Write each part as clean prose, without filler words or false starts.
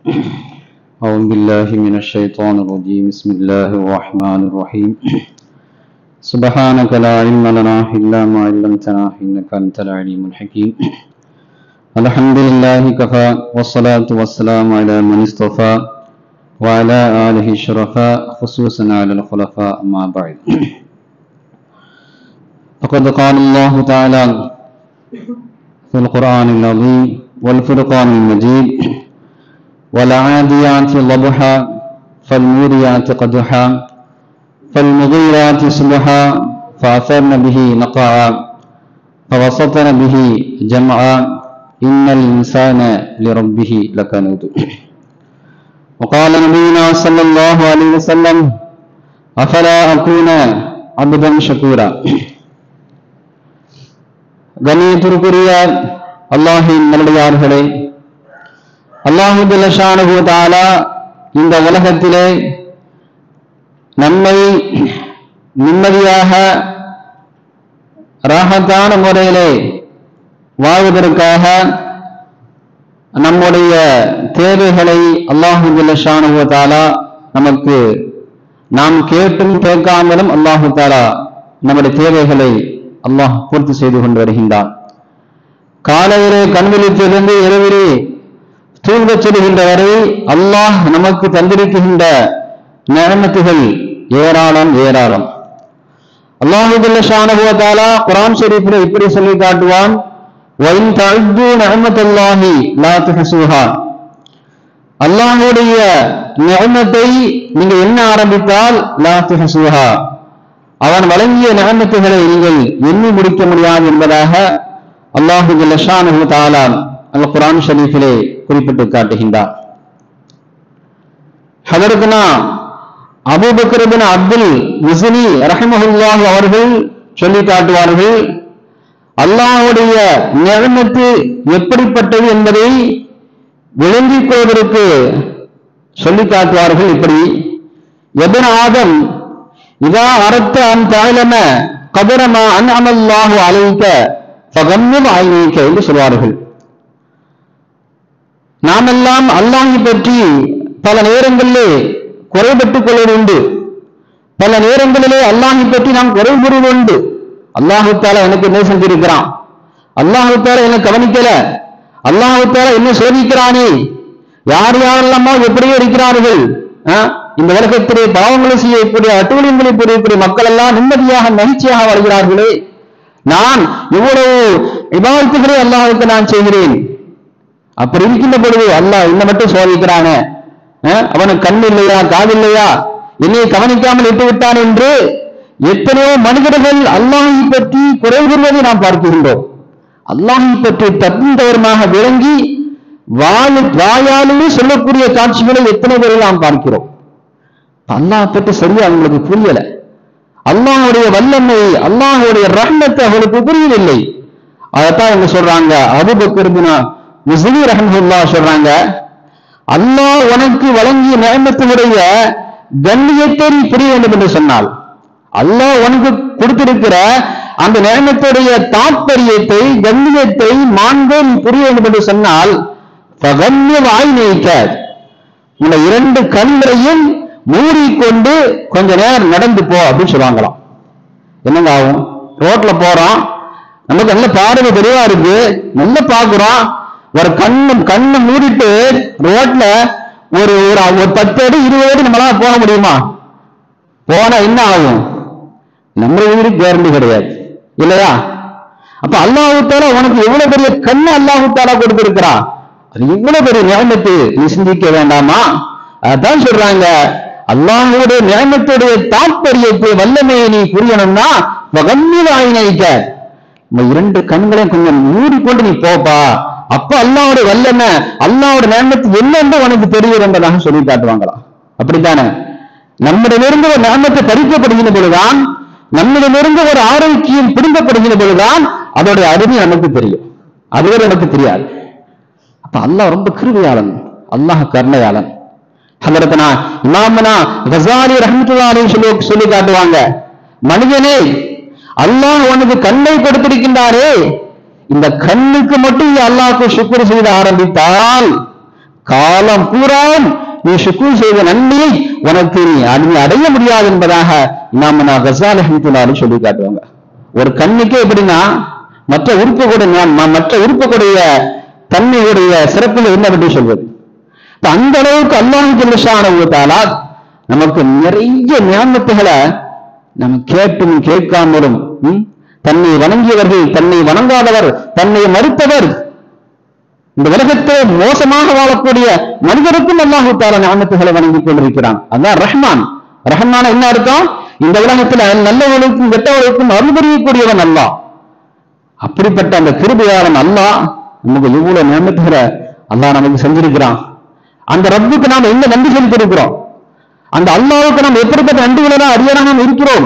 أعوذ بالله من الشيطان الرجيم. بسم الله الرحمن الرحيم. سبحانك لا علم لنا إلا ما علمتنا إنك أنت العليم الحكيم. الحمد لله كفى والصلاة والسلام على من اصطفى وعلى آله الشرفاء خصوصا على الخلفاء ما بعد. فقد قال الله تعالى في القرآن العظيم والفرقان المجيد: والعاديات ضبحا فالموريات قدحا فالمغيرات صبحا فأثرن به نقعا فوسطن به جمعا إن الإنسان لربه لكنود. وقال نبينا صلى الله عليه وسلم: أفلا أكون عبدا شكورا. கண்ணியத்திற்குரிய அல்லாஹ்வின் நல்லடியார்களே, அல்லாஹு ஜல்ல ஷானஹு வ தஆலா இந்த உலகத்திலே நம்மை நிம்மதியாக ராஹத்தான முறையிலே வாழ்வதற்காக நம்முடைய தேவைகளை அல்லாஹு ஜல்ல ஷானஹு வ தஆலா நமக்கு நாம் கேட்டும் கேட்காமலும் அல்லாஹு தஆலா நம்முடைய தேவைகளை அல்லாஹ் பூர்த்தி செய்து கொண்டு வருகின்றான். காலையிலே கண்விழித்திருந்து இரவிலே தூங்கச் செல்கின்ற வரை அல்லாஹ் நமக்கு தந்திருக்கின்ற நிஅமத்துகள் ஏராளம் ஏராளம். அல்லாஹு ஜல்ல ஷானஹு வ தஆலா குர்ஆன் ஷரீஃபிலே இப்படி சொல்லி காட்டுவான்: வஇன் தஅது நிஅமத்துல்லாஹி லா துஹ்ஸூஹா. அல்லாஹ்வுடைய நிஅமத்தை நீங்க எண்ண ஆரம்பித்தால் லா துஹ்ஸூஹா, அவன் வழங்கிய நிஅமத்துகளை நீங்கள் எண்ணி முடிக்க முடியாது என்பதாக அல்லாஹு ஜல்ல ஷானஹு வ தஆலா அல் குர்ஆன் ஷரீஃபிலே குறிப்பிட்டு காட்டுகின்றார். ஹதரத்னா அபூபக்கர் இப்னு அப்துல் முஸ்னி ரஹிமஹுல்லாஹ் அவர்கள் சொல்லி காட்டுவார்கள், அல்லாஹ்வுடைய நிஅமத்து எப்படிப்பட்டது என்பதை விளங்கிக் கொள்வதற்கு சொல்லி காட்டுவார்கள். இப்படி: இப்னு ஆதம் இதா அரத்த அன் தஅலம கதர மா அன்அமல்லாஹு அலைக ஃபகம்மித் ஐனைக என்று சொல்வார்கள். நாமெல்லாம் அல்லாஹை பற்றி பல நேரங்களிலே குறைபட்டுக் கொள்வது உண்டு. பல நேரங்களிலே அல்லாஹை பற்றி நாம் குறை கூறுவது உண்டு. அல்லாஹு தஆலா எனக்கு என்ன செஞ்சிருக்கிறான், அல்லாஹு தஆலா என்ன கவனிக்கல, அல்லாஹு தஆலா என்ன சோதிக்கிறானே, யார் யாரெல்லாமோ எப்படியோ இருக்கிறார்கள், இந்த உலகத்திலே பாவங்களை செய்யக்கூடிய அட்டூழியங்களை புரியக்கூடிய மக்கள் எல்லாம் நிம்மதியாக மகிழ்ச்சியாக வாழ்கிறார்களே, நான் இவ்வளவு இபாதத்துகளை அல்லாஹ்வுக்கு நான் செய்கிறேன், அப்படி இருக்கின்ற பொழுது அல்லாஹ் என்ன மட்டும் சோதிக்கிறானே, அவனுக்கு கண் இல்லையா, காது இல்லையா, என்னை கவனிக்காமல் விட்டு விட்டான் என்று எத்தனையோ மனிதர்கள் அல்லாஹை பற்றி குறை கூறுவதை நாம் பார்க்கின்றோம். அல்லாஹை பற்றி தகுந்தவரமாக விளங்கி வாயாலுமே சொல்லக்கூடிய காட்சிகளை எத்தனை பேரை நாம் பார்க்கிறோம். அல்லாஹ் பற்றி சரியா அவங்களுக்கு புரியல. அல்லாஹ்வுடைய வல்லமை, அல்லாஹ்வுடைய ரஹ்மத் அவங்களுக்கு புரியவில்லை. அதைத்தான் அவங்க சொல்றாங்க, அபூபக்கர் இப்னு முஸ்னி ரஹிமஹுல்லாஹ் சொல்றாங்க, அல்லாஹ் உனக்கு வழங்கிய நிஅமத்துடைய கண்ணியத்தை நீ புரிய வேண்டும் என்று சொன்னால், அல்லாஹ் உனக்கு கொடுத்திருக்கிற அந்த நிஅமத்துடைய தாத்பரியத்தை, கண்ணியத்தை, மாண்பை நீ புரிய வேண்டும் என்று சொன்னால் ஃபகம்மித் ஐனைக, இந்த இரண்டு கண்களையும் மூடிக்கொண்டு கொஞ்ச நேரம் நடந்து போ அப்படின்னு சொல்லுவாங்களாம். என்னங்க ஆகும்? ரோட்ல போறோம், நமக்கு நல்ல பார்வை தெளிவா இருக்கு, நல்லா பாக்குறோம், ஒரு கண்ணை மூடிட்டு ரோட்ல ஒரு 10 அடி 20 அடி நம்மளால போக முடியுமா? போனா என்ன ஆகும்? நம்ம உயிருக்கு கேரண்டி கிடையாது இல்லையா? அப்ப அல்லாஹ் தஆலா உனக்கு எவ்வளவு பெரிய கண்ணை அல்லாஹ் தஆலா கொடுத்திருக்கிறான், அது இவ்வளவு பெரிய நிஅமத்து, நீ சிந்திக்க வேண்டாமா? அதான் சொல்றாங்க, அல்லாஹ்வுடைய நிஅமத்துடைய தாத்பரியத்தை, வல்லமையை நீ புரியணும்னா ஃபகம்மித் ஐனைக, இரண்டு கண்களையும் கொஞ்சம் மூடிக்கொண்டு நீ போப்பா, அப்ப அல்லாஹ்வுடைய வல்லமை, அல்லாஹ்வுடைய நிஅமத்து என்னன்னு உனக்கு தெரியும் என்பதாக சொல்லி காட்டுவாங்களாம். அப்படித்தானே? நம்மிடமிருந்து ஒரு நிஅமத்து பறிக்கப்படுகின்ற பொழுதுதான், நம்மிடமிருந்து ஒரு ஆரோக்கியம் பிடுங்கப்படுகின்ற பொழுதுதான் அதோடைய அருமை நமக்கு தெரியும். அதுவரை எனக்கு தெரியாது. அப்ப அல்லாஹ் ரொம்ப கிருபையாளன், அல்லாஹ் கருணையாளன். ஹதரத்னா இமாமனா கஸாலி ரஹ்மத்துல்லாஹி அலைஹி சொல்லி காட்டுவாங்க, மனிதனே, அல்லாஹ் உனக்கு கண்ணை கொடுத்திருக்கின்றாரே, இந்த கண்ணுக்கு மட்டும் அல்லாஹ்க்கு ஷுக்ர் செய்து ஆரம்பித்தால் காலம் பூரா நீ ஷுக்கூர் செய்த நன்மையை உனக்கு நீ அடைய முடியாது என்பதாக இமாம் கஸாலி ரஹ்மத்துல்லாஹி சொல்லி காட்டுவாங்க. ஒரு கண்ணுக்கே எப்படின்னா மற்ற உறுப்புடைய தன்மையுடைய சிறப்புகள் என்னவென்று சொல்வது. அந்த அளவுக்கு அல்லாஹ் ஜல்ல ஷானஹு வ தஆலா நமக்கு நிறைய நியாமத்துகளை நம்ம கேட்டும் கேட்காமலும், தன்னை வணங்கியவர்கள், தன்னை வணங்காதவர், தன்னை மறுத்தவர், இந்த உலகத்தை மோசமாக வாழக்கூடிய மனிதருக்கும் அல்லாஹ் தஆலா நியாமத்துகளை வணங்கிக் கொண்டிருக்கிறான். அதான் ரஹ்மான். ரஹ்மான என்ன அர்த்தம்? இந்த உலகத்துல நல்லவர்களுக்கும் கெட்டவர்களுக்கும் அருள் புரியக்கூடியவன் அல்லாஹ். அப்படிப்பட்ட அந்த கிருபையாளன் அல்லாஹ் நமக்கு எவ்வளவு நியமத்துகளை அல்லாஹ் நமக்கு செஞ்சிருக்கிறான். அந்த ரப்புக்கு நாம் என்ன நன்றி செலுத்திருக்கிறோம், அந்த அல்லாஹ்வுக்கு நாம் எப்படிப்பட்ட நன்றிகளெல்லாம் அடியாராக நாம் இருக்கிறோம்.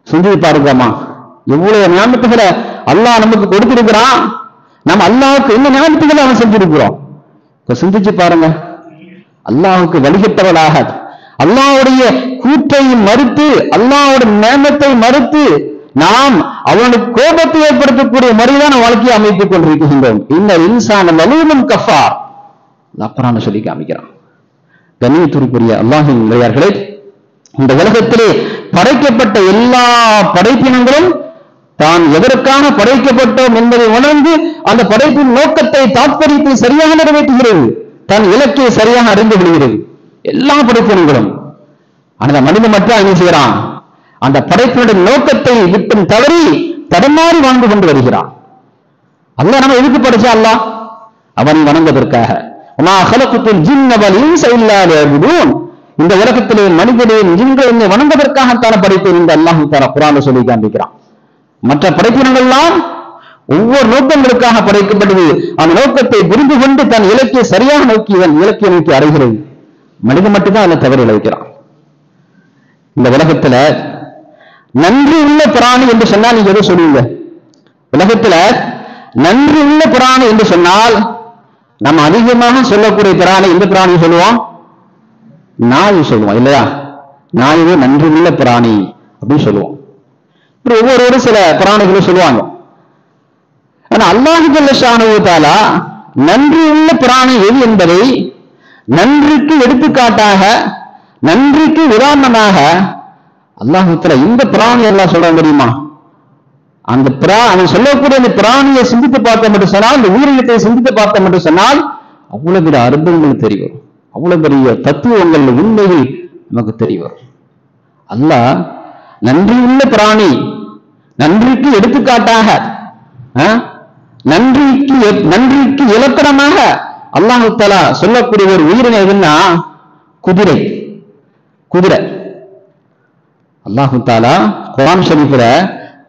சிந்தித்து பாருங்கம்மா, எவ்வளவு நியமத்துகளை அல்லாஹ் நமக்கு கொடுத்திருக்கிறான். நாம் அல்லாஹ்வுக்கு என்ன நியமத்துகளை அவன் செஞ்சிருக்கிறோம். சிந்திச்சு பாருங்க. அல்லாஹ்வுக்கு வழிகட்டவளாக, அல்லாஹ்வுடைய கூற்றை மறுத்து, அல்லாஹ்வுடைய நியமத்தை மறுத்து நாம் அவனுக்கு கோபத்தை ஏற்படுத்தக்கூடிய முறையிலான வாழ்க்கையை அமைத்துக் கொண்டிருக்கின்றோம். இந்த இன்சான் லலூமுன் கஃபார் குர்ஆன் சொல்லி காமிக்கிறான். கண்ணியத்திற்குரிய அல்லாஹ்வின் நல்லடியார்களே, இந்த உலகத்திலே படைக்கப்பட்ட எல்லா படைப்பினங்களும் தான் எதற்காக படைக்கப்பட்டோம் என்பதை உணர்ந்து அந்த படைப்பின் நோக்கத்தை, தாத்பரியத்தை சரியாக நிறைவேற்றுகிறது, தன் இலக்கை சரியாக அறிந்து கொள்கிறது எல்லா படைப்பினங்களும். அந்த மனிதன் மட்டும் என்ன செய்யறான்? அந்த படைப்பினுடைய நோக்கத்தை விட்டும் தவறி தடமாறி வாழ்ந்து கொண்டு வருகிறான். அல்லாஹ் நம்ம எதுக்கு படைச்சா? அல்லாஹ் அவனை வணங்குவதற்காக. இந்த உலகத்திலே மனிதனையும் ஜின்களை வணங்குவதற்காகத்தான படைப்பை இந்த அல்லாஹ் தஆலா குர்ஆன்ல சொல்லி காண்பிக்கிறான். மற்ற படைப்பினங்கள்லாம் ஒவ்வொரு நோக்கங்களுக்காக படைக்கப்பட்டது. அந்த நோக்கத்தை புரிந்து கொண்டு தன் இலக்கை சரியாக நோக்கியவன் இலக்கிய நோக்கி அடைகிறது. மனிதன் மட்டும்தான் அதில் தவறு இழைக்கிறான். இந்த உலகத்துல நன்றி உள்ள பிராணி என்று சொன்னால் நீங்க எதை சொல்லுவீங்க? உலகத்துல நன்றி உள்ள பிராணி என்று சொன்னால் நம்ம அதிகமாக சொல்லக்கூடிய பிராணி எந்த பிராணி சொல்லுவோம்? நாய் சொல்லுவோம் இல்லையா? நாயே நன்றி உள்ள பிராணி அப்படின்னு சொல்லுவோம். இப்படி ஒவ்வொருவரும் சில பிராணிகளும் சொல்லுவாங்க. ஆனா அல்லாஹ் ஜல்ல ஷானஹு வ தஆலா நன்றி உள்ள பிராணி எது என்பதை நன்றிக்கு எடுத்துக்காட்டாக, நன்றிக்கு உதாரணமாக அல்லாஹ் தஆலா இந்த பிராணி எல்லாம் சொல்ல முடியுமா? அந்த அவன் சொல்லக்கூடிய அந்த பிராணியை சிந்தித்து பார்த்த மட்டும் சொன்னால், அந்த உயிரினத்தை சிந்தித்து பார்த்த மட்டும் சொன்னால் அவ்வளவு பெரிய அற்புதங்கள் தெரியும், அவ்வளவு பெரிய தத்துவங்கள், உண்மைகள் நமக்கு தெரியும். அல்லாஹ் நன்றி உள்ள பிராணி, நன்றிக்கு எடுத்துக்காட்டாக, நன்றிக்கு இலக்கணமாக அல்லாஹ் தஆலா சொல்லக்கூடிய ஒரு உயிரினம் எதுன்னா குதிரை. குதிரை அல்லாஹ் தஆலா குர்ஆன் ஷரீஃப்ல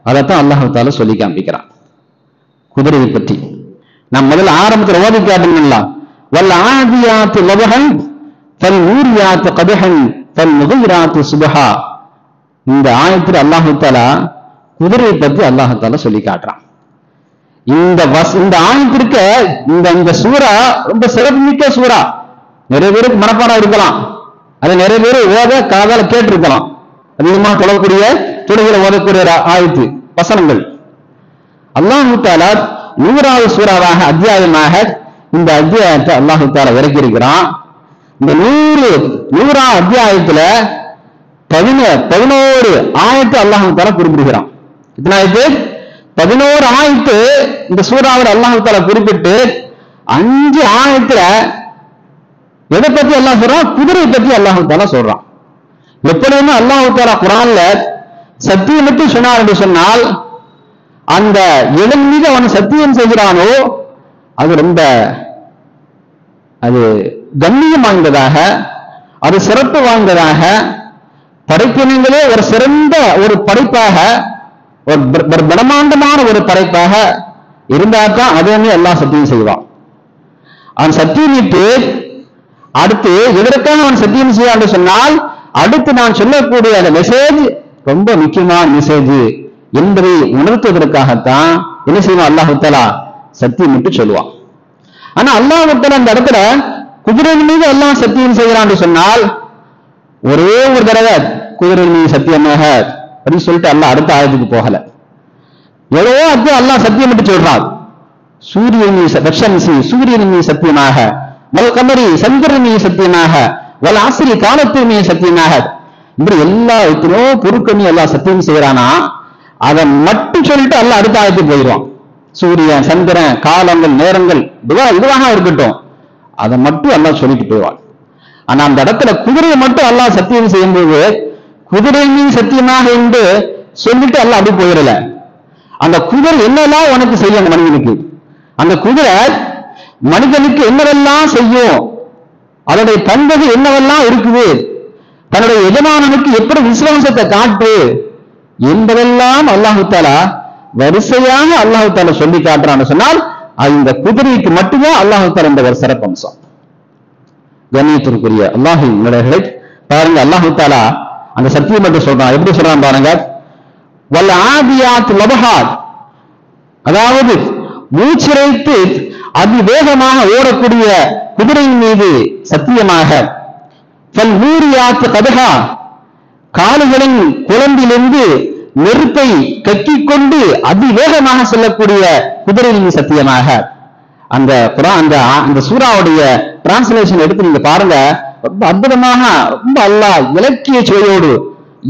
அதைத்தான் அல்லாஹ் தஆலா சொல்லி காண்பிக்கிறான் குதிரையை பற்றி. நாம் முதல்ல ஆரம்பத்தில் ஓதி காட்டுங்களா, வல் ஆதியாத்து லபஹன் ஃபல் ஊரியாத்து கதஹன் ஃபல் முகிராத்து சுபஹா. இந்த ஆயத்தில் அல்லாஹ் தஆலா குதிரையை பற்றி அல்லாஹ் தஆலா சொல்லி காட்டுறான். இந்த ஆயத்திற்கு இந்த சூரா ரொம்ப சிறப்புமிக்க சூரா. நிறைய பேருக்கு மனப்பாடம் இருக்கலாம், அதை நிறைய பேர் ஓத காதால கேட்டு இருக்கலாம். அதிகமாக தொடரக்கூடிய தொழுகையில ஓதக்கூடிய ஆயத்து வசனங்கள். அல்லாஹ் தஆலா 100வது சூறாவாக அத்தியாயமாக இந்த அத்தியாயத்தை அல்லாஹ் தஆலா இறக்கி இருக்கிறான். இந்த 100வது அத்தியாயத்துல 11 ஆயத்து அல்லாஹ் தஆலா குறிப்பிடுகிறான். இத்தனை ஆயத்து? 11 ஆயத்து இந்த சூறாவில் அல்லாஹ் தஆலா குறிப்பிட்டு 5 ஆயத்துல எதை பத்தி அல்லாஹ் சொல்றான்? குதிரை பத்தி அல்லாஹ் தஆலா சொல்றான். எப்படின்னு அல்லாஹ் தஆலா குர்ஆன்ல சத்தியமிட்டு சொன்னார் என்று சொன்னால், அந்த எதன் மீது அவன் சத்தியம் செய்கிறானோ அது ரொம்ப கண்ணியம் வாய்ந்ததாக, அது சிறப்பு வாய்ந்ததாக, படைப்பினங்களே ஒரு சிறந்த ஒரு படைப்பாக, ஒரு பிரம்மாண்டமான ஒரு படைப்பாக இருந்தால்தான் அதுவுமே எல்லாம் சத்தியம் செய்வான். அவன் சத்தியமிட்டு அடுத்து எதற்காக அவன் சத்தியம் செய்வான் என்று சொன்னால், அடுத்து நான் சொல்லக்கூடிய அந்த மெசேஜ் ரொம்ப முக்கியமான மெசேஜ் என்பதை உணர்த்துவதற்காகத்தான் என்ன செய்வான்? அல்லாஹ் தஆலா சத்தியமிட்டு சொல்லுவான். ஆனா அல்லாஹ் தஆலா அந்த இடத்துல குதிரை மீது எல்லாம் சத்தியம் செய்கிறான் என்று சொன்னால், ஒரே ஒரு தடவை குதிரை மீது சத்தியமாக அப்படின்னு சொல்லிட்டு அல்லாஹ் அடுத்த ஆயத்துக்கு போகல. எவ்வளவோ அடுத்து அல்லாஹ் சத்தியமிட்டு சொல்றான். சூரியன் மீது சத்தியமாக, வல் கமரி சந்திரன் மீது சத்தியமாக, வல் ஆசிரி காலத்தின் மீது சத்தியமாக, இப்படி எல்லா எத்தனோ பொருட்கள் எல்லாம் சத்தியம் செய்யறானா அதை மட்டும் சொல்லிட்டு எல்லாம் அடுத்த ஆயத்துக்கு போயிடுவான். சூரியன், சந்திரன், காலங்கள், நேரங்கள் இதுவாக இருக்கட்டும், அதை மட்டும் எல்லாம் சொல்லிட்டு போயிடுவான். ஆனா அந்த இடத்துல குதிரையை மட்டும் எல்லாம் சத்தியம் செய்யும்போது குதிரை மீது சத்தியமாக என்று சொல்லிட்டு எல்லாம் அப்படி போயிடல. அந்த குதிரை என்னெல்லாம் உனக்கு செய்யும் மனிதனுக்கு, அந்த குதிரை மனிதனுக்கு என்னவெல்லாம் செய்யும், அதனுடைய பண்புகள் என்னவெல்லாம் இருக்குது, தன்னுடைய எஜமானனுக்கு எப்படி விசுவாசத்தை காட்டு என்பதெல்லாம் அல்லாஹு தஆலா வரிசையாக அல்லாஹு தஆலா சொல்லி காட்டுறான்னு சொன்னால் அது இந்த குதிரைக்கு மட்டுமே அல்லாஹு தஆலா இந்த ஒரு சிறப்பம்சம். கண்ணியத்திற்குரிய அல்லாஹ்வின் நல்லடியார்களே, பாருங்க அல்லாஹு தஆலா அந்த சத்தியம் மட்டும் சொல்றான். எப்படி சொல்றான் பாருங்க, வல் ஆதியாத் லபஹாத், அதாவது மூச்சிறைத்து அதிவேகமாக ஓடக்கூடிய குதிரையின் மீது சத்தியமாக, ஃபல் மூரியாத் கதஹா, கால்களின் குழம்பிலிருந்து நெருப்பை கக்கிக் கொண்டு அதிவேகமாக செல்லக்கூடிய குதிரையின் சத்தியமாக. அந்த அந்த சூராவுடைய டிரான்ஸ்லேஷன் எடுத்து நீங்க பாருங்க, ரொம்ப அற்புதமாக, ரொம்ப அல்லாஹ் இலக்கிய சுவையோடு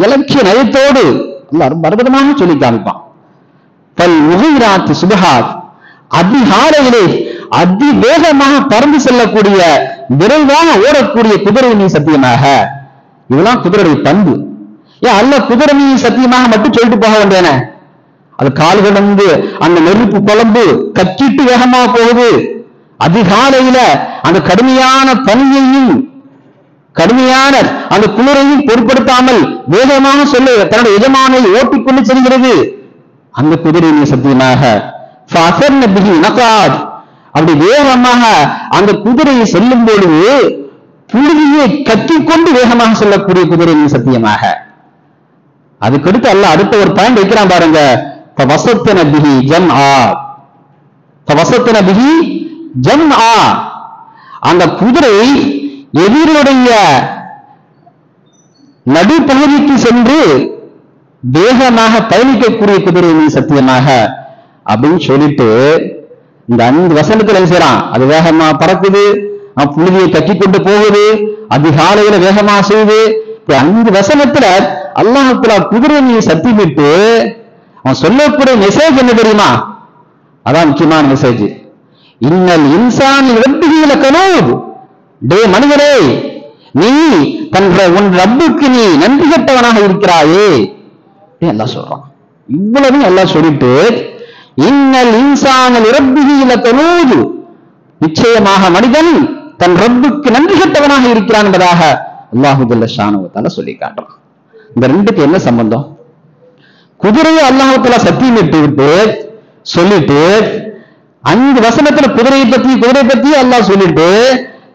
இலக்கிய நயத்தோடு அல்லாஹ் ரொம்ப அற்புதமாக சொல்லி காமிப்பான். பல் முகிராத் சுபஹாத், அதிகாலையிலே அதிவேகமாக பறந்து செல்லக்கூடிய விரைவாக ஓடக்கூடிய குதிரையின் சத்தியமாக. இதெல்லாம் குதிரையுடைய பண்பு. ஏன் அல்ல குதிரையின் சத்தியமாக மட்டும் சொல்லிட்டு போக வேண்டியன? அது கால் கடந்து அந்த நெருப்பு குழம்பு கக்கிட்டு வேகமாக போகுது. அதிகாலையில அந்த கடுமையான பனியையும் கடுமையான அந்த குளிரையும் பொருட்படுத்தாமல் வேகமாக சொல்ல தன்னுடைய எஜமானை ஓட்டிக்கொண்டு செல்கிறது. அந்த குதிரையின் சத்தியமாக. அப்படி வேகமாக அந்த குதிரையை செல்லும் பொழுது புழுதியை கத்திக்கொண்டு வேகமாக செல்லக்கூடிய குதிரையின் சத்தியமாக. அதுக்கடுத்து அல்ல அடுத்த ஒரு பாயிண்ட் வைக்கிறான் பாருங்க, அந்த குதிரை எதிரியுடைய நடுப்பகுதிக்கு சென்று வேகமாக பயணிக்கக்கூடிய குதிரையின் சத்தியமாக அப்படின்னு சொல்லிட்டு இந்த 5 வசனத்துல என்ன செய்யறான், அது வேகமா பறக்குது, புழுதியை கட்டி கொண்டு போகுது, அதிகாலையில வேகமா செய்யுது. 5 வசனத்துல அல்லாஹ் தஆலா குதிரையை சத்தியமிட்டு அவன் சொல்லக்கூடிய மெசேஜ் என்ன தெரியுமா? அதான் முக்கியமான மெசேஜ். இன்னல் இன்சான் ரப்பிஹி லகனூத், டே மனிதரே, நீ உன் ரப்புக்கு நீ நன்றி கெட்டவனாக இருக்கிறாயே அல்லாஹ் சொல்றான். இவ்வளவு அல்லாஹ் சொல்லிட்டு இன்னல் இன்சான் ரப்பிஹி லகனூத், நிச்சயமாக மனிதன் தன் ரப்புக்கு நன்றி கெட்டவனாக இருக்கிறான் என்பதாக அல்லாஹு ஜல்ல ஷானஹு வ தஆலா சொல்லி காட்டுறான். இந்த ரெண்டுக்கு என்ன சம்பந்தம்? குதிரையை அல்லாஹு தஆலா சத்தியமிட்டு விட்டு சொல்லிட்டு 5 வசனத்துல குதிரை பத்தி அல்லாஹ் சொல்லிட்டு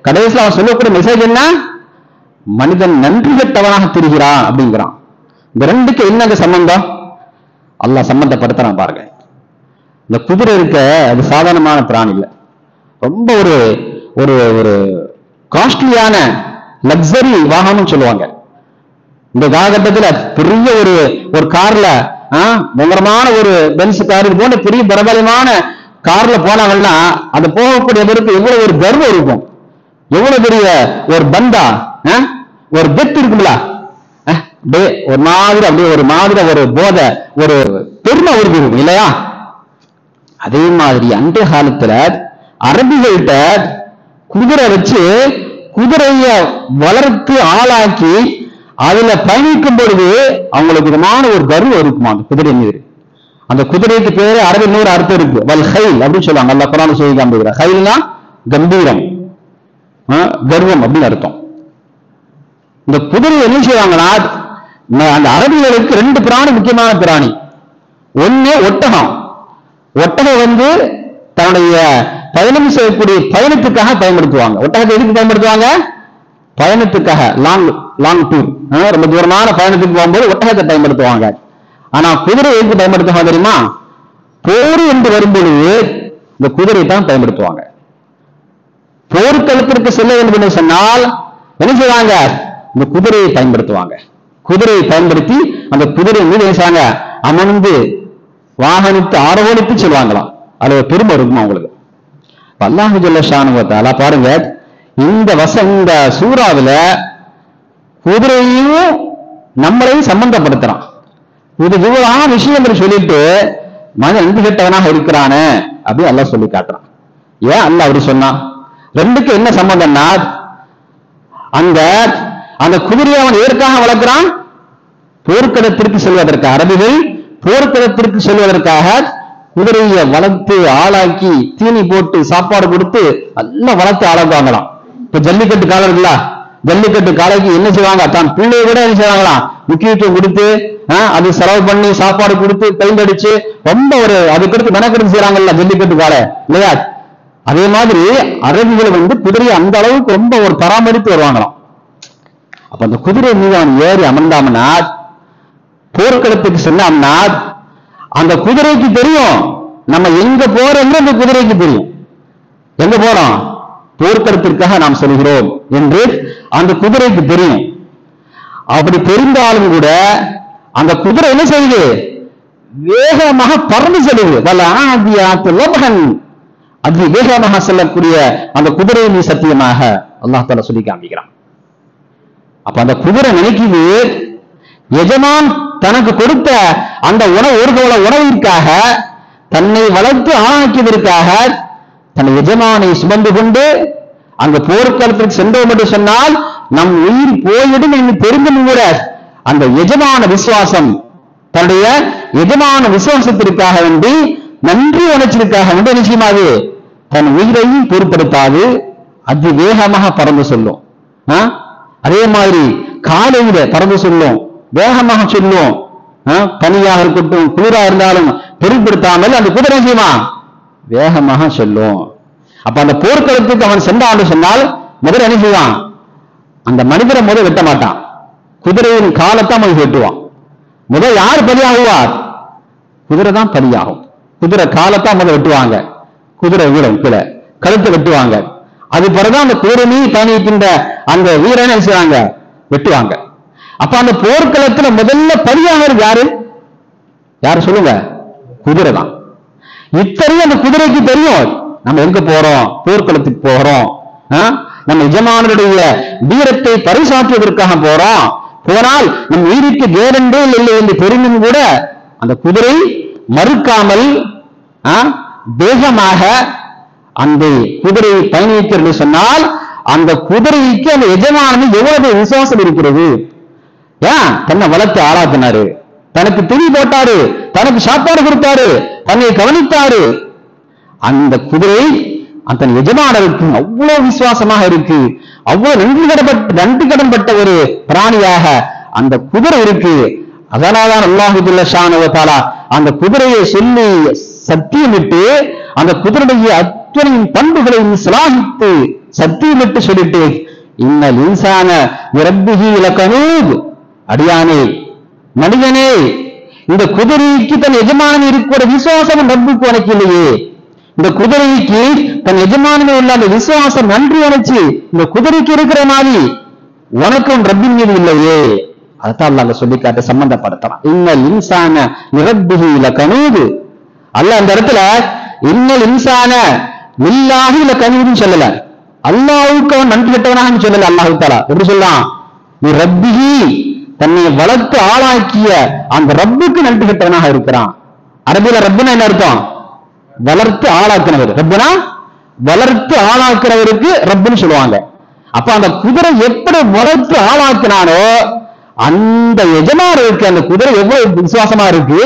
கடைசியில் அவன் சொல்லக்கூடிய மெசேஜ் என்ன? மனிதன் நன்றி கெட்டவனாக திரிகிறான் அப்படிங்கிறான். இந்த ரெண்டுக்கு என்னங்க சம்பந்தம்? அல்லாஹ் சம்பந்தப்படுத்துறான் பாருங்க. இந்த குதிரை இருக்க அது சாதாரணமான பிராணி இல்லை, ரொம்ப ஒரு ஒரு காஸ்ட்லியான லக்ஸரி வாகனம் சொல்லுவாங்க. இந்த காலகட்டத்தில் பெரிய ஒரு கார்ல பயங்கரமான ஒரு பென்ஸ் கார் இது போன்ற பெரிய பிரபலமான கார்ல போனாங்கன்னா அது போகக்கூடியவருக்கு எவ்வளவு ஒரு கர்வம் இருக்கும், எவ்வளவு பெரிய ஒரு பந்தா ஒரு பெத் இருக்குங்களா, ஒரு மாதிரி அப்படியே ஒரு மாதிரி ஒரு போதை ஒரு பெருமை அவருக்கு இருக்கும் இல்லையா? அதே மாதிரி அந்த காலத்துல அரபிகள்கிட்ட குதிரை வச்சு குதிரைய வளர்த்து ஆளாக்கி அதுல பயணிக்கும் பொழுது அவங்களுக்கு விதமான ஒரு கர்வம் இருக்குமா அந்த குதிரை மீது. அந்த குதிரைக்கு பேரு அரபி இன்னொரு அர்த்தம் இருக்கு, வல் ஹைல் அப்படின்னு சொல்லுவாங்க. அல்லாஹ் குர்ஆன்ல சொல்லி காண்பிக்கிறார். ஹைல்னா கம்பீரம், கர்வம் அப்படின்னு அர்த்தம். இந்த குதிரை என்ன செய்வாங்கன்னா அந்த அரபிகளுக்கு 2 பிராணி முக்கியமான பிராணி. ஒண்ணு ஒட்டகம். ஒட்டகம் தன்னுடைய பயணம் செய்யக்கூடிய பயணத்துக்காக பயன்படுத்துவாங்க. ஒட்டகத்தை எதுக்கு பயன்படுத்துவாங்க? பயணத்துக்காக, லாங் டூர், ரொம்ப தூரமான பயணத்துக்கு போகும்போது ஒட்டகத்தை பயன்படுத்துவாங்க. ஆனா குதிரை எதுக்கு பயன்படுத்துவாங்க தெரியுமா? போர் என்று வரும்பொழுது இந்த குதிரை தான் பயன்படுத்துவாங்க. போர்க்களத்திற்கு செல்ல வேண்டும் என்று சொன்னால் என்ன செய்வாங்க? இந்த குதிரையை பயன்படுத்துவாங்க. குதிரையை பயன்படுத்தி அந்த குதிரை மீது என்ன அமர்ந்து வாகனித்து ஆரோகணித்து சொல்லுவாங்களாம். அது பெருமை இருக்கும் அவங்களுக்கு. அல்லாஹு ஜல்ல ஷானஹு வ தஆலா பாருங்க, இந்த சூறாவில குதிரையும் நம்மளையும் சம்பந்தப்படுத்துறான். இது இவ்வளவு விஷயங்கள் சொல்லிட்டு மனிதன் நன்றி கெட்டவனாக இருக்கிறானே அப்படி அல்லாஹ் சொல்லி காட்டுறான். ஏன் அல்லாஹ் அப்படி சொன்னான்? ரெண்டுக்கு என்ன சம்பந்தம்னா, அந்த குதிரையை அவன் எதற்காக வளர்க்கிறான்? போர்க்களத்திற்கு செல்வதற்காக. அரபிகள் போர்க்களத்திற்கு செல்வதற்காக குதிரையை வளர்த்து ஆளாக்கி தீனி போட்டு சாப்பாடு கொடுத்து நல்லா வளர்த்து ஆளாக்குவாங்களாம். இப்ப ஜல்லிக்கட்டு காலம் இருக்குல்ல, ஜல்லிக்கட்டு காலைக்கு என்ன செய்வாங்க? தான் பிள்ளைய கூட என்ன செய்வாங்களாம், முக்கியத்துவம் கொடுத்து அது செலவு பண்ணி சாப்பாடு கொடுத்து பெயிண்ட் அடிச்சு ரொம்ப ஒரு அதுக்கடுத்து மெனக்கெடுத்து செய்யறாங்கல்ல ஜல்லிக்கட்டு காலை இல்லையா? அதே மாதிரி அரபிகள் குதிரையை அந்த அளவுக்கு ரொம்ப ஒரு பராமரித்து வருவாங்களாம். அப்ப அந்த குதிரை மீது அவன் ஏறி அமர்ந்தாமனா, போர்க்களத்துக்கு சென்னாம்னா, அந்த குதிரைக்கு தெரியும் நம்ம எங்க போறோம்னு அந்த குதிரைக்கு தெரியும். எங்க போறோம்? போர்க்களத்திற்காக நாம் செல்கிறோம் என்று அந்த குதிரைக்கு தெரியும். அப்படி தெரிந்தாலும் கூட அந்த குதிரை என்ன செய்யுது? வேகமாக பறந்து செல்லுது. அது வேகமாக செல்லக்கூடிய அந்த குதிரையை நீ சத்தியமாக அல்லாஹ் தஆலா சொல்லி காண்பிக்கிறான். அப்ப அந்த குதிரை நினைக்குது, எஜமான் தனக்கு கொடுத்த அந்த ஒரு கோல உணவிற்காக, தன்னை வளர்த்து ஆளாக்கியதற்காக தன் எஜமானை சுமந்து கொண்டு அங்க போர்க்களத்திற்கு சென்றோம் என்று சொன்னால் நம் உயிர் போயிடும் என்று தெரிந்தும் கூட அந்த எஜமான விசுவாசம், தன்னுடைய எஜமான விசுவாசத்திற்காக வேண்டி, நன்றி உணர்ச்சிற்காக வேண்டி நிச்சயமாது தன் உயிரையும் பொருட்படுத்தாது அது வேகமாக பறந்து சொல்லும். அதே மாதிரி காலையில பறந்து சொல்லும், வேகமாக சொல்லும். பனியாக இருக்கட்டும் குளிரா இருந்தாலும் பொருட்படுத்தாமல் அந்த குதிரை செய்யுமா வேகமாக சொல்லும். அப்ப அந்த போர்க்களத்துக்கு அவன் சென்றான்னு சொன்னால் முதல்ல என்ன செய்வான்? அந்த மனிதரை முதல் வெட்ட மாட்டான், குதிரையின் காலத்தான் அவன் வெட்டுவான். முதல் யார் பலியாகுவார்? குதிரை தான் பலியாகும். குதிரை காலத்தான் முதல் வெட்டுவாங்க, குதிரை வீரம் கீழே கழுத்தை வெட்டுவாங்க. அது பிறகுதான் அந்த குதிரை மீது பயணிக்கின்ற அந்த வீரனை செய்வாங்க வெட்டுவாங்க. அப்ப அந்த போர்க்களத்துல முதல்ல பலியாகிறது யாரு? யாரு சொல்லுங்க? குதிரை தான். இத்தனையும் அந்த குதிரைக்கு தெரியும் நம்ம எங்க போறோம், போர்க்களத்துக்கு போறோம், நம்ம எஜமானருடைய வீரத்தை பரிசாற்றுவதற்காக போறோம். போனால் நம் உயிருக்கு கேரண்டே இல்லை என்று தெரிந்தும் கூட அந்த குதிரை மறுக்காமல் வேகமாக அந்த குதிரை பயணிக்கிறது சொன்னால் அந்த குதிரைக்கு அந்த எஜமானது எவ்வளவு விசுவாசம் இருக்கிறது. ஏன் தன்னை வளர்த்து ஆளாக்கினாரு, தனக்கு திணி போட்டாரு, தனக்கு சாப்பாடு கொடுத்தாரு, தன்னை கவனித்தாரு. அந்த குதிரை அந்த எஜமானருக்கு அவ்வளவு விசுவாசமாக இருக்கு, அவ்வளவு நன்றி கடன்பட்ட ஒரு பிராணியாக அந்த குதிரை இருக்கு. அதனால்தான் அல்லாஹ் ஜல்ல ஷானஹு வ தஆலா அந்த குதிரையை சொல்லி சத்தியமிட்டு அந்த குதிரையுடைய அத்தனை பண்புகளையும் சிலாகித்து சத்தியமிட்டு சொல்லிட்டு, இன்னல் இன்சான ரப்பிஹி லகனூத், அடியானே மனிதனே, இந்த குதிரைக்கு தன் எஜமானன் இருக்கிற விசுவாசம் ரப்புக்கு உனக்கு இல்லையே. இந்த குதிரைக்கு தன் எஜமானமே உள்ள அந்த விசுவாசம் நன்றி உணர்ச்சி இந்த குதிரைக்கு இருக்கிற மாதிரி உனக்கும் ரப்பின் மீது இல்லையே. அதான் அல்லாஹ் சொல்லி காட்ட சம்பந்தப்படுத்தலாம். இன்னல் இன்சான ரப்பிஹி லகனூத். அல்லாஹ் அந்த இடத்துல இன்னல் இன்சான லில்லாஹி லகனூத்னு சொல்லல, அல்லாஹ்வுக்கு அவன் நன்றி கெட்டவனாக சொல்லல. அல்லாஹ் தஆலா எப்படி சொல்லலாம்? நீ ரப்பிஹி, தன்னை வளர்த்து ஆளாக்கிய அந்த ரப்புக்கு நன்றி கெட்டவனாக இருக்கிறான். அரபில ரப்புனா என்ன அர்த்தம்? வளர்த்து ஆளாக்குனவர். ரப்புனா வளர்த்து ஆளாக்குறவருக்கு ரப்புன்னு சொல்லுவாங்க. அப்ப அந்த குதிரை எப்படி வளர்த்து ஆளாக்கினானோ அந்த எஜமானருக்கு அந்த குதிரை எவ்வளவு விசுவாசமா இருக்கு,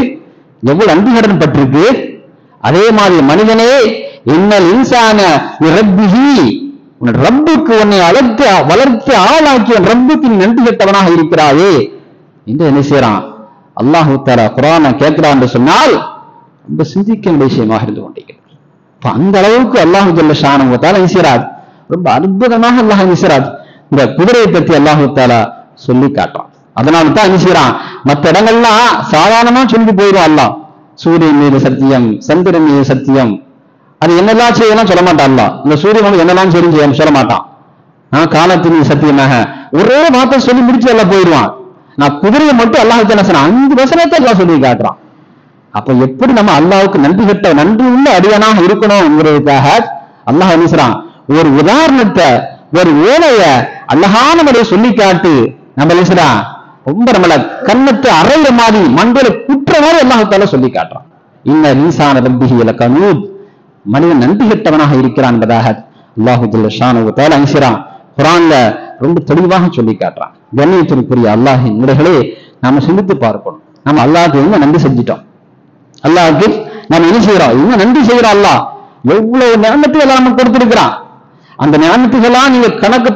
எவ்வளவு நன்றி கடன் பட்டிருக்கு. அதே மாதிரி மனிதனே, இன்னல் இன்சான ரப்பிஹி, ரப்புக்கு உன்னை வளர்த்து ஆளாக்கிய ரப்புக்கு நன்றி கெட்டவனாக இருக்கிறாயே என்று என்ன செய்யறான்? அல்லாஹ் தஆலா குர்ஆனை கேட்கிறான் என்று சொன்னால் ரொம்ப சிந்திக்க விஷயமாக இருந்து கொண்டிருக்கிறது. அந்த அளவுக்கு அல்லாஹ் ஜல்ல ஷானஹு வ தஆலா இன்சிராத் ரொம்ப அற்புதமாக அல்லாஹ் இன்சிராத் இந்த குதிரையை பற்றி அல்லாஹ் தஆலா சொல்லி காட்டுறான். அதனால தான் இன்சிரான் மற்ற இடங்கள்லாம் சாதாரணமா சொல்லி போயிடும். அல்லாஹ் சூரியன் மீது சத்தியம், சந்திரன் மீது சத்தியம், அது என்னெல்லாம் செய்யலாம் சொல்ல மாட்டான். அல்லாஹ் இந்த சூரியன் என்னெல்லாம் செய்யும் சொல்ல மாட்டான். காலத்தின் மீது சத்தியமாக ஒரே வார்த்தை சொல்லி முடிச்சு எல்லாம் போயிடுவான். நான் குதிரையை மட்டும் அல்லாஹ் என்ன சொன்ன 5 வசனத்தை எல்லாம் சொல்லி காட்டுறான். அப்ப எப்படி நம்ம அல்லாஹ்வுக்கு நன்றி உள்ள அடியானாக இருக்கணும் என்கிறதுக்காக அல்லாஹ் என்ன செய்றான்? ஒரு உதாரணத்தை ஒரு ஓலைய அழகான முறையை சொல்லி காட்டு நம்ம ரொம்ப நம்மள கண்ணத்தை அறையிற மாதிரி மண்டல குற்ற மாதிரி அல்லாஹ் சொல்லி காட்டுறான். இன்ன ஈசான ரப்பிஹி லகனூத், மனிதன் நன்றி கெட்டவனாக இருக்கிறான் என்பதாக அல்லாஹு ஜல்ல ஷானஹு தஆலா அன்சிரான் குர்ஆன்ல ரொம்ப தெளிவாக சொல்லி காட்டுறான். கண்ணியத்திற்குரிய அல்லாஹ்வின் முறைகளே நாம சிந்தித்து பார்க்கணும். நம்ம அல்லாஹ்வுக்கு என்ன நன்றி செஞ்சிட்டோம், அல்லாஹ்வுக்கு நம்ம என்ன செய்யறோம், என்ன நன்றி செய்யறோம். அல்லாஹ் எவ்வளவு நியமத்தை எல்லாம் நமக்கு கொடுத்திருக்கிறான். அந்த நியமத்துக்கெல்லாம் நீங்க கணக்கு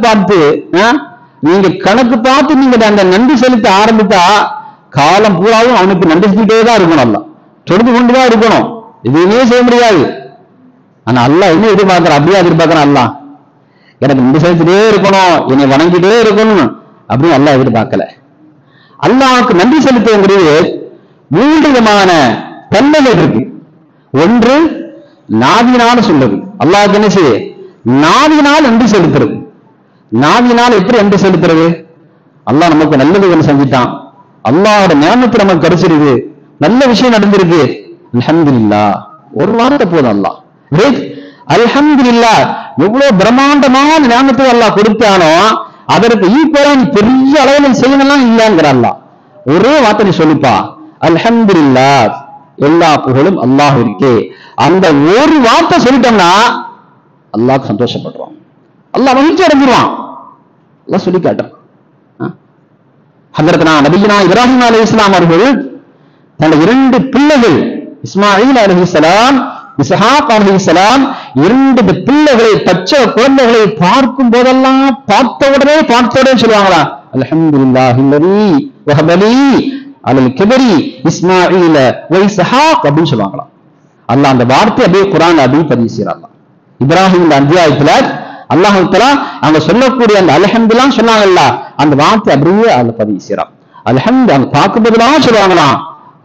பார்த்து நீங்க அந்த நன்றி செலுத்த ஆரம்பித்தா காலம் பூராவும் அவனுக்கு நன்றி செஞ்சுட்டே தான் இருக்கணும். அல்லாஹ் தொழுது கொண்டுதான் இருக்கணும், எதுவுமே செய்ய முடியாது. ஆனா அல்லாஹ் என்ன எதிர்பார்க்கிறான், அப்படியே எதிர்பார்க்கிறான். அல்லாஹ் எனக்கு நன்றி செலுத்திட்டே இருக்கணும், என்னை வணங்கிட்டே இருக்கணும் அப்படின்னு அல்லாஹ் எதிர்பார்க்கல. அல்லாஹ்வுக்கு நன்றி செலுத்துங்கிறது 3 விதமான தன்மைகள் இருக்கு. ஒன்று நாவினால சொல்லுது, அல்லாஹ்வுக்கு என்ன செய்ய நாவினால் நன்றி செலுத்துறது. நாவினால் எப்படி நன்றி செலுத்துறது, அல்லாஹ் நமக்கு நல்லது செஞ்சுட்டான், அல்லாஹோட நியமத்து நமக்கு கிடைச்சிருக்கு, நல்ல விஷயம் நடந்திருக்கு, அல்ஹம்துலில்லாஹ் ஒரு வார்த்தை போதும். அல்லாஹ் அல்ஹம்துலில்லாஹ் எவ்வளவு பிரம்மாண்டமான நியமத்தை அல்லாஹ் கொடுத்தானோ அதற்கு ஈக்குவலா நீ பெரிய அளவில் செய்யலாம் இல்லைங்கிற அல்லாஹ் ஒரே வார்த்தை சொல்லிப்பா, அல்ஹம்துலில்லாஹ் எல்லா புகழும் அல்லாஹ்விற்கே. அந்த ஒரு வார்த்தை சொல்லிட்டோம்னா அல்லாஹ் சந்தோஷப்படுறான், அல்லாஹ் மகிழ்ச்சி அடைஞ்சிருவான். அல்லாஹ் சொல்லி காட்டுறான். ஹஜ்ரத்னா நபியினா இப்ராஹிம் அலைஹிஸ்ஸலாம் அவர்கள் தன்னுடைய 2 பிள்ளைகள் இஸ்மாயில் அலைஹிஸ்ஸலாம், இஸ்ஹாக் அலைஹிஸ்ஸலாம் 2 பிள்ளைகளை பச்சை குழந்தைகளை பார்க்கும் போதெல்லாம் பார்த்தோடனே சொல்லுவாங்களா, அல்ஹம்துலில்லாஹி அல்லதி வஹபலி அலல் கிபரி இஸ்மாயில் வ இஸ்ஹாக் அப்படின்னு சொல்லுவாங்களா. அல்லாஹ் அந்த வார்த்தை அப்படியே குர்ஆன்ல அப்படியே பதிவு செய்றான். இப்ராஹிம் அத்தியாயத்துல அல்லாஹ் தஆலா அவங்க சொல்லக்கூடிய அந்த அல்ஹம்துலில்லாஹ் சொன்னாங்கல்ல, அந்த வார்த்தை அப்படியே அதுல பதிவு செய்றான். அல்ஹம்து அவங்க பார்க்கும்போதெல்லாம் சொல்லுவாங்களாம்,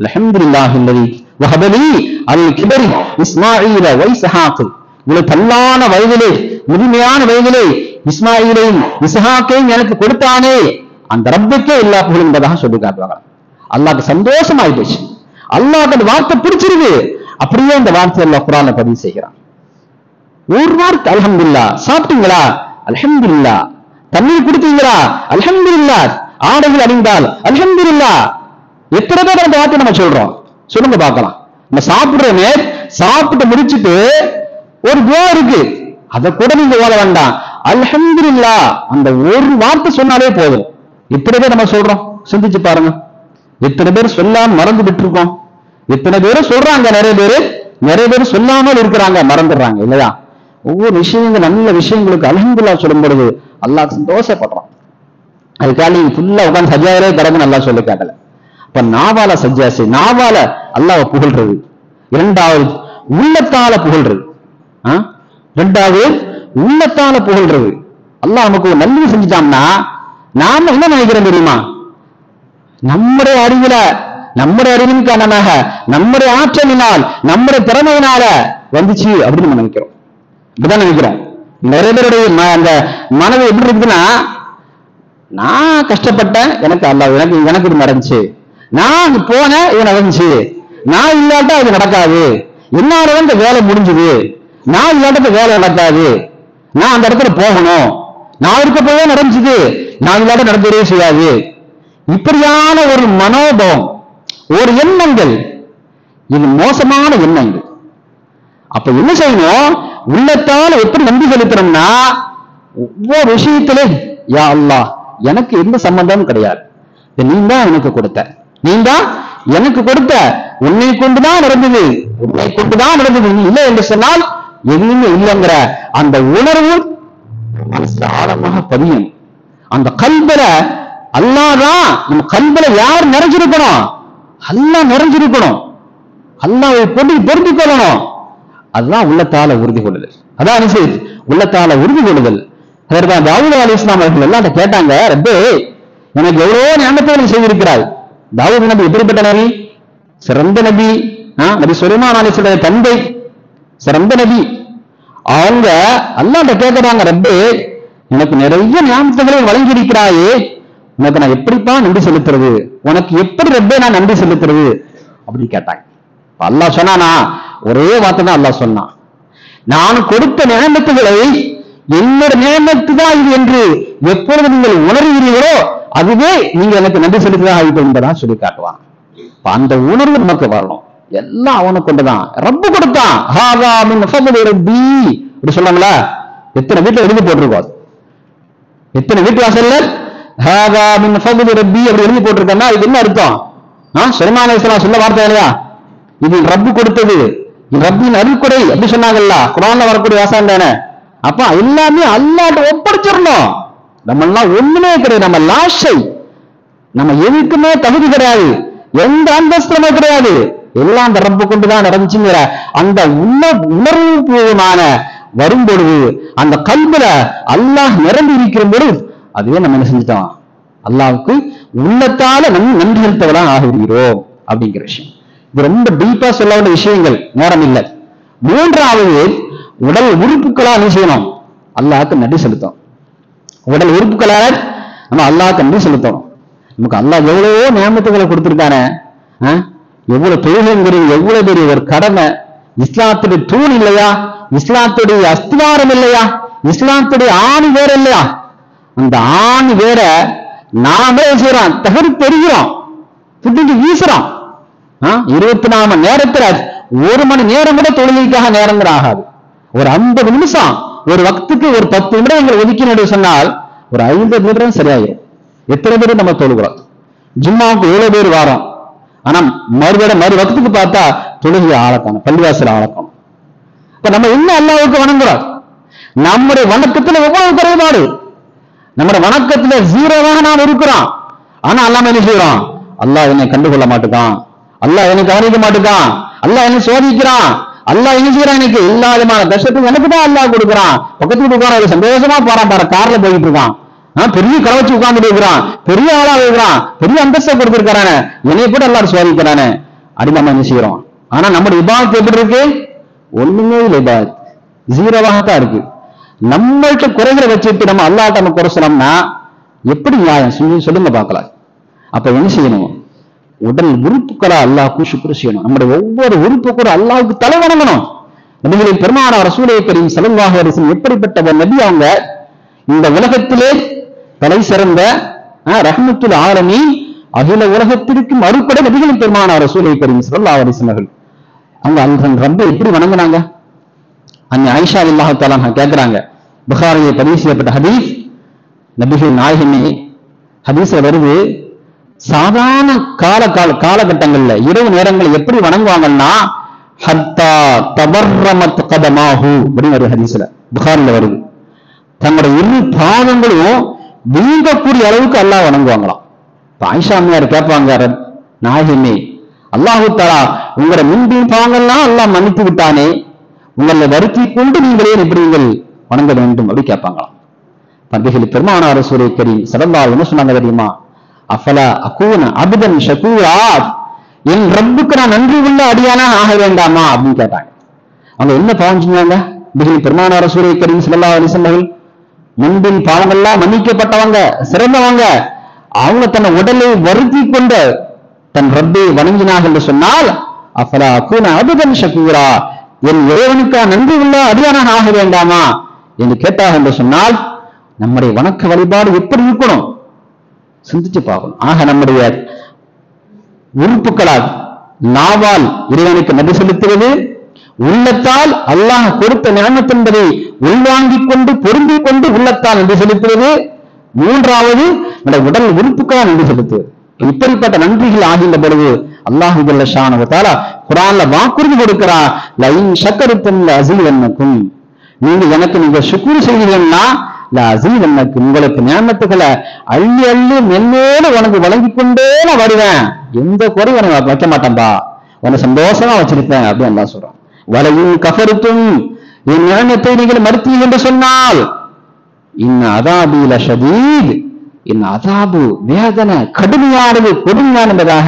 அல்ஹம்துலில்லாஹி அல்லதி வஹபலி அலல் கிபரி இஸ்மாயில் வ இஸ்ஹாக். இவ்வளவு தள்ளான வயதிலே, முதுமையான வயதிலே இஸ்மாயிலையும் இஸ்ஹாக்கையும் எனக்கு கொடுத்தானே அந்த ரப்புக்கே எல்லா புகழும் என்பதாக சொல்லி காட்டுவாங்க. அல்லாஹ்க்கு சந்தோஷம் ஆயிடுச்சு, அல்லாஹ்க்கு அந்த வார்த்தை பிடிச்சிருக்கு. அப்படியே அந்த வார்த்தை அல்லாஹ் குர்ஆன்ல பதிவு செய்கிறான். ஒரு வார்த்தை அல்ஹம்துலில்லாஹ். சாப்பிட்டீங்களா, அல்ஹம்துலில்லாஹ். தண்ணீர் குடித்தீங்களா, அல்ஹம்துலில்லாஹ். ஆடைகள் அணிந்தால் அல்ஹம்துலில்லாஹ். எத்தனை பேர் அந்த வார்த்தை நம்ம சொல்றோம் சொல்லுங்க பார்க்கலாம். நம்ம சாப்பிடுறோமே, சாப்பிட்டு முடிச்சுட்டு ஒரு துஆ இருக்கு, அதை கூட நீங்க ஓத வேண்டாம், அல்ஹம்துலில்லாஹ் அந்த ஒரு வார்த்தை சொன்னாலே போதும். எத்தனை பேர் நம்ம சொல்றோம் சிந்திச்சு பாருங்க. எத்தனை பேர் சொல்லாம மறந்து விட்டு இருக்கோம், எத்தனை பேரும் சொல்றாங்க, நிறைய பேர் சொல்லாமல் இருக்கிறாங்க, மறந்துடுறாங்க இல்லையா. ஒவ்வொரு விஷயங்கள் நல்ல விஷயங்களுக்கு அல்ஹம்துலில்லாஹ் சொல்லும் பொழுது அல்லாஹ் சந்தோஷப்படுறான். அதுக்காக நீங்க ஃபுல்லா உட்கார்ந்து சஜ்ஜாவிலே கிடக்கு நல்லா சொல்லி காட்டல. அப்ப நாவால சஜ்ஜா நாவால அல்லாஹ்வை புகழ்றது. இரண்டாவது உள்ளத்தால புகழ்றது. இரண்டாவது உள்ளத்தால புகழ்றது. அல்லாஹ் நமக்கு ஒரு நல்லது செஞ்சுட்டான்னா நாம என்ன நினைக்கிறோம் தெரியுமா, நம்முடைய அறிவின் காரணமாக, நம்முடைய ஆற்றலினால், நம்முடைய திறமையினால வந்துச்சு அப்படின்னு நம்ம நினைக்கிறோம். இப்படிதான் நினைக்கிறோம். நிறைய பேருடைய அந்த மனது எப்படி இருக்குதுன்னா, நான் கஷ்டப்பட்டேன், எனக்கு அல்லாஹ் எனக்கு இது நடந்துச்சு, நான் போனேன் இது நடந்துச்சு, நான் இல்லாட்டா அது நடக்காது, என்னால இந்த வேலை முடிஞ்சுது, நான் இல்லாட்ட வேலை நடக்காது, நான் அந்த இடத்துல போகணும், நான் இருக்க போயே நடந்துச்சுது, நான் இல்லாட்ட நடந்தவே செய்யாது. இப்படியான ஒரு மனோபம், ஒரு எண்ணங்கள், இது மோசமான எண்ணங்கள். அப்ப என்ன செய்யணும், உள்ளத்தால எப்படி நன்றி செலுத்தணும்னா, ஒவ்வொரு விஷயத்திலே யா அல்லாஹ் எனக்கு எந்த சம்பந்தமும் கிடையாது, நீ தான் எனக்கு கொடுத்த, நீ தான் எனக்கு கொடுத்த, உன்னை கொண்டுதான் நடந்தது, உன்னை கொண்டுதான் நடந்தது, நீ இல்லை என்று சொன்னால் எதுவுமே இல்லைங்கிற அந்த உணர்வு ஆழமாக பதியும். அந்த கல்பல அல்லாஹ்தான் நம்ம கல்பல யார் நிறைஞ்சிருக்கணும், அல்லாஹ் நிறைஞ்சிருக்கணும், அல்லாஹ்வை பொருந்திக் கொள்ளணும். அதுதான் உள்ளத்தால உறுதி கொள்ளுதல். அதான் உள்ளத்தால உறுதி கொள்ளுதல். தாவூத் அலைஹிஸ்ஸலாம் அவர்கள் எல்லாம் கேட்டாங்க, ரப்பே எனக்கு எவ்வளவோ நியமத்தை செய்திருக்கிறாய். தாவூத் நபி எப்படிப்பட்ட நபி, சிறந்த நபி. நபி சுலைமான் அலைஹிஸ்ஸலாம் தந்தை, சிறந்த நபி. அவங்க அல்லாஹ்ட்ட கேட்கிறாங்க, ரப்பே எனக்கு நிறைய நியமத்துகளை வழங்கி இருக்கிறாயே, உனக்கு நான் எப்படிப்பா நன்றி செலுத்துறது, உனக்கு எப்படி ரப்பே நான் நன்றி செலுத்துறது அப்படின்னு கேட்டாங்க. அல்லாஹ் சொன்னானா, ஒரே வார்த்தை தான் அல்லாஹ் சொன்னான், நான் கொடுத்த நியமத்துகளை என்னோட நியமத்து தான் இது என்று எப்பொழுது நீங்கள் உணர்கிறீர்களோ அதுவே நீங்க எனக்கு நன்றி செலுத்திதான் ஆகிட்டு என்பதான் சொல்லி காட்டுவான். அந்த உணர்வு நமக்கு வரணும். எல்லாம் அவனை கொண்டுதான், ரப்பு கொடுத்தான். இப்படி சொல்லாங்களா? எத்தனை வீட்டுல எழுதி போட்டிருக்கோம், எத்தனை வீட்டு வாசல்ல ரப்பி அப்படி எழுதி போட்டிருக்கா? இது என்ன அர்த்தம்? சுலைமான் அலைஹிஸ்ஸலாம் சொல்ல வார்த்தை இல்லையா? இது ரப்பு கொடுத்தது, ரப்பின் அருள்கொடை அப்படி சொன்னாங்கல்ல, குர்ஆன்ல வரக்கூடிய வாசகம் தானே. அப்ப எல்லாமே அல்லாஹ்ட்ட ஒப்படைச்சிடணும். நம்ம எல்லாம் ஒண்ணுமே கிடையாது, நம்ம லாஷை, நம்ம எதுக்குமே தகுதி கிடையாது, எந்த அந்தஸ்துமே கிடையாது, எல்லாம் அந்த ரப்பு கொண்டுதான் நடந்துச்சுங்கிற அந்த உணர்வு பூர்வமான வரும்பொழுது அந்த கல்வில அல்லாஹ் நிரம்பி இருக்கிற பொழுது அதுவே நம்ம என்ன செஞ்சுட்டோம், அல்லாஹ்வுக்கு உள்ளத்தால நன்றி செலுத்தவதான் ஆகிறோம் அப்படிங்கிற விஷயம். இது ரொம்ப டீப்பா சொல்ல வேண்டிய விஷயங்கள், நேரம் இல்லை. மூன்றாவது, உடல் உறுப்புகளா என்ன செய்யணும், அல்லாஹ்வுக்கு நன்றி செலுத்தணும். உடல் உறுப்புகளால் நம்ம அல்லாஹ்வுக்கு நன்றி செலுத்தணும். நமக்கு அல்லாஹ் எவ்வளவோ நியமத்துகளை கொடுத்திருக்கானே, எவ்வளவு தொழில்ங்கிறது எவ்வளவு பெரிய ஒரு கடமை. இஸ்லாத்துடைய தூண் இல்லையா, இஸ்லாத்துடைய அஸ்திவாரம் இல்லையா, இஸ்லாத்துடைய ஆணி வேற இல்லையா? அந்த ஆணி வேற நாமே செய்யறோம், தகர்த்து தெரிகிறோம், புட்டிட்டு வீசுறோம். 24 மணி நேரத்துல 1 மணி நேரம் கூட தொழுகைக்காக நேரங்கள் ஆகாது. ஒரு 50 நிமிஷம் ஒரு வக்துக்கு ஒரு 10 நிமிடங்கள் ஒதுக்கி சொன்னால் ஒரு 50 நிமிடம் சரியாயிரும். எத்தனை பேர் நம்ம தொழுகிறோம்? ஜும்மாவுக்கு எவ்வளவு பேர் வாரோம், ஆனா மறு வக்துக்கு பார்த்தா தொழுகை ஆளக்கணும், பள்ளிவாசல் ஆளக்கணும். இப்ப நம்ம என்ன அல்லாஹ்வுக்கு வணங்குறோம்? நம்முடைய வணக்கத்துல எவ்வளவு குறைபாடு, நம்முடைய வணக்கத்துல ஜீரோவாக நாம் இருக்கிறோம். ஆனா அல்லாம என்ன செய்யறோம், அல்லாஹ் என்னை கண்டுகொள்ள மாட்டுக்கான், அல்லாஹ் என்னை கவனிக்க மாட்டுக்கான், அல்லாஹ் என்னை சோதிக்கிறான், அல்லாஹ் என்ன செய்யறான், எனக்கு எல்லா விதமான கஷ்டத்துக்கு எனக்கு தான் அல்லாஹ் கொடுக்குறான். பக்கத்துக்கு உட்கார சந்தோஷமா போறான் பாரு, கார்ல போயிட்டு இருக்கான், பெரிய கடை வச்சு உட்கார்ந்துட்டு இருக்கிறான், பெரிய ஆளா இருக்கிறான், பெரிய அந்தஸ்தை கொடுத்திருக்கானே, என்னைய கூட எல்லாரும் சோதிக்கிறானே அப்படி நம்ம என்ன செய்யறோம். ஆனா நம்முடைய இபாதத் எப்படி இருக்கு? ஒண்ணுமே இல்லை, இபாதத் ஜீரோவாகத்தான் இருக்கு. நம்மள்கிட்ட குறைகளை வச்சுட்டு நம்ம அல்லாஹ்ட்ட நம்ம குறை சொன்னோம்னா எப்படி நியாயம் சொல்லுங்க பார்க்கலாம். அப்ப என்ன செய்யணும், உடல் உறுப்புக்களா அல்லாஹ்வுக்கு சுக்ர் செய்யணும். நம்முடைய ஒவ்வொரு உறுப்பு கூட அல்லாஹ்வுக்கு தலை வணங்கணும். நபிகளின் பெருமானார் ரசூலை கரீம் ஸல்லல்லாஹு அலைஹி வஸல்லம் எப்படிப்பட்ட ஒரு நபி, அவங்க இந்த உலகத்திலே தலை சிறந்த ரஹ்மத்துல் ஆலமீன், அகில உலகத்திற்கும் அருட்கொடை நபிகளின் பெருமானார் ரசூலை கரீம் ஸல்லல்லாஹு அலைஹி வஸல்லம் அவங்க அந்த ரப்பை எப்படி வணங்குனாங்க? அந்த ஆயிஷா ரலியல்லாஹு தஆலா கேட்கிறாங்க, புகாரியில் பதிவு செய்யப்பட்ட ஹதீஸ், நபிகள் நாயகமே ஹதீஸ்ல வருது, சாதாரண காலகட்டங்கள்ல இரவு நேரங்கள் எப்படி வணங்குவாங்கன்னா ஹத்தா தபர்ரமத் கதமாஹு அப்படின்னு ஒரு ஹதீஸ்ல புகாரில வருது, தங்களுடைய இரு பாதங்களும் வீங்கக்கூடிய அளவுக்கு அல்லாஹ் வணங்குவாங்களாம். ஆயிஷா அம்மையார் கேட்பாங்க, நாயகமே அல்லாஹு தஆலா உங்களோட முன்பின் பாவங்கள்லாம் அல்லாஹ் மன்னித்து விட்டானே, உங்களை வருத்தி கொண்டு நீங்களே எப்படி நீங்கள் வணங்க வேண்டும் அப்படி கேட்பாங்களாம். நபிகள் பெருமானார் ரசூலை கரீம் ஸல்லல்லாஹு அலைஹி வஸல்லம் சொன்னாங்க தெரியுமா, அஃபலா அகூன அப்தன் ஷகூரா, என் ரப்புக்கு நான் நன்றி உள்ள அடியானா ஆக வேண்டாமா அப்படின்னு கேட்டாங்க. அவங்க என்ன பாவம் செஞ்சாங்க? நபிகள் பெருமானார் ரசூலை கரீம் ஸல்லல்லாஹு அலைஹி வஸல்லம் முன்பின் பாவங்கள்லாம் மன்னிக்கப்பட்டவங்க, சிறந்தவங்க, அவங்க தன்னை உடலை வருத்தி கொண்ட தன் ரப்பை வணங்கினார்கள் என்று சொன்னால் அஃபலா அகூன அப்தன் ஷகூரா, என் இறைவனுக்கா நன்றி உள்ள அடியானாக ஆக வேண்டாமா என்று கேட்டார்கள் என்று சொன்னால் நம்முடைய வணக்க வழிபாடு எப்படி இருக்கணும் சிந்திச்சு பார்க்கணும். ஆக நம்முடைய உறுப்புகளால் நாவால் இறைவனுக்கு நன்றி செலுத்துவது, உள்ளத்தால் அல்லாஹ் கொடுத்த நியமத் என்பதை உள்வாங்கிக் கொண்டு பொருந்திக் கொண்டு உள்ளத்தால் நன்றி செலுத்துவது, மூன்றாவது நம்முடைய உடல் உறுப்புகளால் நன்றி செலுத்துவது. இப்படிப்பட்ட நன்றிகள் ஆகின்ற பொழுது அல்லாஹு ஜல்ல ஷானஹு தஆலா குர்ஆன்ல வாக்குறுதி கொடுக்கிறார், லஇன் ஷக்கர்தும் லஅஸீதன்னக்கும், நீங்க ஷுக்ர் செய்வீங்கன்னா லஅஸீதன்னக்கும், உங்களுக்கு நியமத்துகளை அள்ளி அள்ளி மென்மேல உனக்கு வழங்கிக் கொண்டே நான் வருவேன், எந்த குறையும் உனக்கு வைக்க மாட்டேன்பா, உன்னை சந்தோஷமா வச்சிருப்பேன் அப்படின்னு அல்லாஹ் சொல்றான். வலஇன் கஃபர்தும், என் நியமத்தை நீங்கள் மறுத்தீர்கள் என்று சொன்னால் இன் அஸாபி லஷதீத், என் அஸாபு வேதனை கடுமையானது கொடுமையானது என்பதாக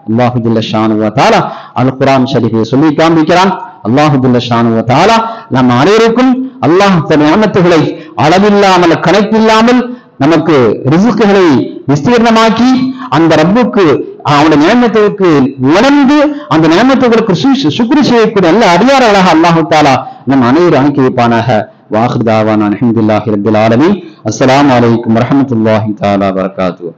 அல்லாஹு ஜல்ல ஷானஹு வ தஆலா அல் குர்ஆன் ஷரீஃபை சொல்லி காண்பிக்கிறான். அல்லாஹு ஜல்ல ஷானஹு வ தஆலா நம் அனைவருக்கும் அல்லாஹ் தன் நியமத்துகளை அளவில்லாமல் கணக்கில்லாமல் நமக்கு ரிஸ்குகளை விஸ்தீர்ணமாக்கி அந்த ரப்புக்கு அவனுடைய நியமத்துக்கு உணர்ந்து அந்த நியமத்துகளுக்கு சுக்ர் செய்யக்கூடிய நல்ல அடியார்களாக அல்லாஹு தஆலா நம் அனைவரும் அனுப்பி வைப்பானாக. வாஹிர் தாவானா அல்ஹம்துலில்லாஹி ரப்பில் ஆலமீன். அஸ்ஸலாமு அலைக்கும் வரஹ்மத்துல்லாஹி தஆலா வபரகாத்துஹு.